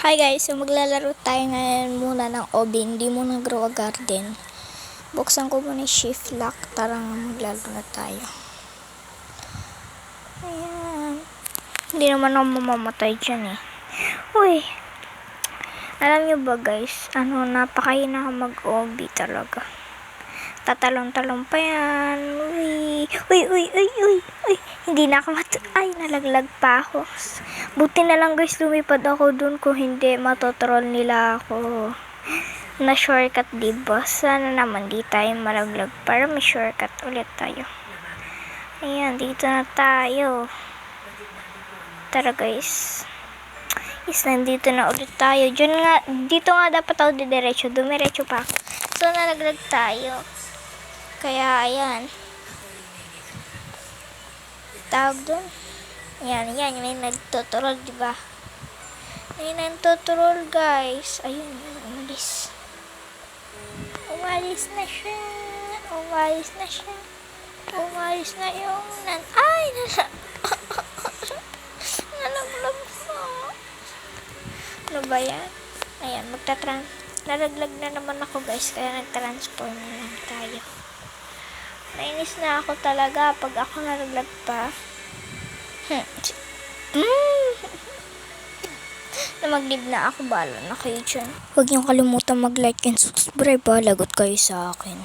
Hi guys, so maglalaro tayo ngayon muna ng OB, hindi muna grow a garden. Buksan ko muna yung shift lock, tara nga maglalaro na tayo. Ayan. Hindi naman ako mamamatay dyan eh. Uy! Alam nyo ba guys, napakahina ako mag-OB talaga. Tatalong-talong pa yan. Uy! Hindi na ako ay, nalaglag pa ako. Buti na lang guys, lumipad ako dun, kung hindi, matotroll nila ako. Na shortcut, diba? Sana naman di tayo malaglag para may shortcut ulit tayo. Ayan, dito na tayo. Tara guys. Nandito na ulit tayo. Dito nga dapat ako didiretso. Dumiretso pa ako. So, nalaglag tayo. Kaya, ayan. Tawag dun. Ayan, may nagtuturol, diba? May nagtuturol, guys. Ayun, umalis. Umalis na siya. Umalis na yung ay, nalaglag pa. Ano ba yan? Ayan, nalaglag na naman ako, guys. Kaya nag-transform na lang tayo. Nainis na ako talaga pag ako nalaglag pa. Na mag-live na ako, bala na kayo dyan. Huwag niyong kalimutan mag-like and subscribe, lagot kayo sa akin.